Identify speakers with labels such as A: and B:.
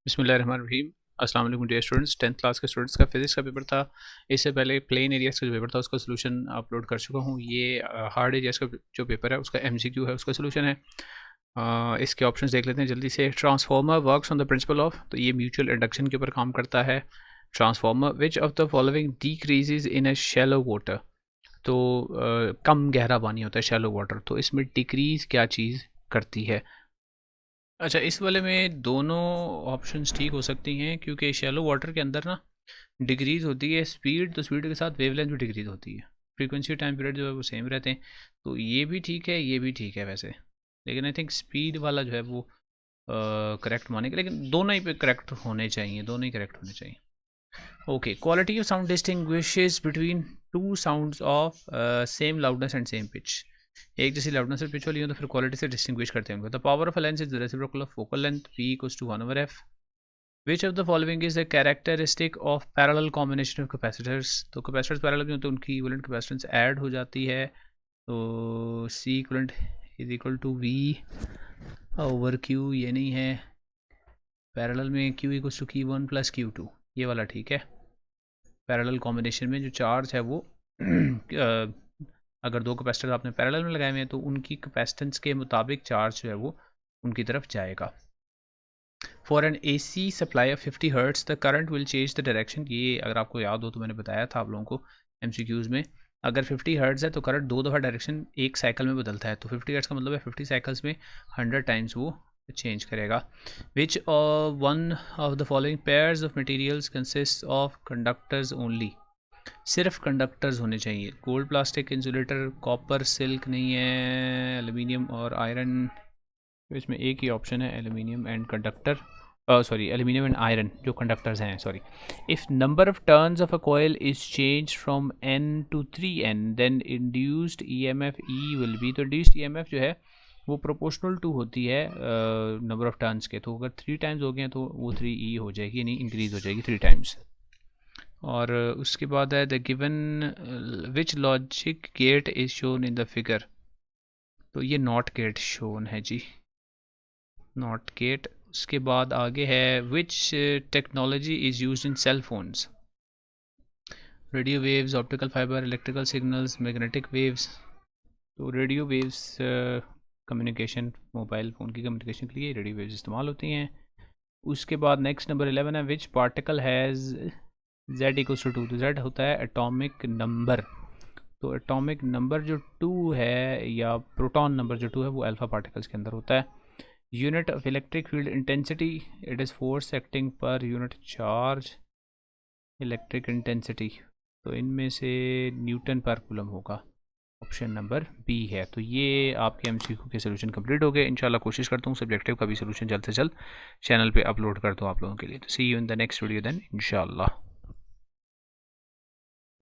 A: बिस्मिल्लाहिर्रहमानिर्रहीम। अस्सलाम वालेकुम डियर स्टूडेंट्स। 10th क्लास के स्टूडेंट्स का फिज़िक्स का पेपर था। इससे पहले प्लेन एरियाज़ का जो पेपर था उसका सोल्यूशन अपलोड कर चुका हूँ। ये हार्ड एरियाज़ का जो पेपर है उसका एमसीक्यू है, उसका सोल्यूशन है। इसके ऑप्शंस देख लेते हैं जल्दी से। Transformer works on the principle of, तो ये म्यूचुअल इंडक्शन के ऊपर काम करता है। Transformer which of the following decreases in a shallow water, तो कम गहरा पानी होता है शैलो वाटर, तो इसमें डिक्रीज़ क्या चीज़ करती है। अच्छा, इस वाले में दोनों ऑप्शंस ठीक हो सकती हैं क्योंकि शैलो वाटर के अंदर ना डिक्रीज़ होती है स्पीड, तो स्पीड के साथ वेवलेंथ भी डिक्रीज़ होती है। फ्रीक्वेंसी टाइम पीरियड जो है वो सेम रहते हैं, तो ये भी ठीक है, ये भी ठीक है वैसे। लेकिन आई थिंक स्पीड वाला जो है वो करेक्ट मानेगा, लेकिन दोनों ही पे करेक्ट होने चाहिए, दोनों ही करेक्ट होने चाहिए। Okay, quality of sound distinguishes between two sounds of same loudness and same pitch. एक जैसी लाउडनेस और पिच वाली हो तो फिर क्वालिटी से डिस्टिंग्विश करते हैं उनको। The power of a lens is the reciprocal of focal length, P equals to 1/f। Which of the following is the characteristic of parallel combination of capacitors, तो कैपेसिटर्स पैरेलल जो होते हैं उनकी equivalent capacitance add हो जाती है, तो C equivalent is equal to V over Q। ये नहीं है, पैरेलल में Q equals to Q1 plus Q2, ये वाला ठीक है। पैरेलल कॉम्बिनेशन में जो चार्ज है वो अगर दो कैपेसिटर आपने पैरेलल में लगाए हुए हैं तो उनकी कैपेसिटेंस के मुताबिक चार्ज जो है वो उनकी तरफ जाएगा। For an AC supply of 50 hertz the current will change the direction, ये अगर आपको याद हो तो मैंने बताया था आप लोगों को MCQs में। अगर 50 हर्ट्स है तो करंट दो दफ़ा डायरेक्शन एक साइकिल में बदलता है, तो 50 हर्ट्स का मतलब है 50 साइकिल्स में 100 टाइम्स वो चेंज करेगा। Which one of the following pairs of materials consist of conductors only, सिर्फ कंडक्टर्स होने चाहिए। Gold, plastic, insulator, copper, silk नहीं है, एल्यूमिनियम और आयरन। इसमें एक ही ऑप्शन है, aluminium and conductor, sorry aluminium and iron जो कंडक्टर्स हैं, sorry. If number of turns of a coil is change from n to 3n then induced EMF E will be, तो induced EMF जो है वो proportional to होती है number of turns के, तो अगर 3 टाइम्स हो गए तो वो 3E हो जाएगी, यानी इंक्रीज हो जाएगी 3 टाइम्स। और उसके बाद है the given which logic gate is shown in the figure, तो ये नॉट गेट शोन है जी, नॉट गेट। उसके बाद आगे है which technology is used in cell phones, radio waves, optical fibre, electrical signals, magnetic waves. तो radio waves communication, mobile phone की communication के लिए रेडियो वेव्स इस्तेमाल होती हैं। उसके बाद नेक्स्ट नंबर 11 है which particle has Z equals to 2, तो Z होता है एटॉमिक नंबर, तो एटॉमिक नंबर जो 2 है या प्रोटॉन नंबर जो 2 है वो अल्फ़ा पार्टिकल्स के अंदर होता है। Unit of electric field intensity, it is force acting per unit charge electric intensity, तो इनमें से न्यूटन पर कूलम होगा, ऑप्शन नंबर बी है। तो ये आपके MCQ के सोल्यूशन कंप्लीट हो गए। इंशाल्लाह कोशिश करता हूँ सब्जेक्टिव का भी सोल्यूशन जल्द से जल्द चैनल पे अपलोड कर दूँ आप लोगों के लिए। तो see you in the next video then इंशाल्लाह।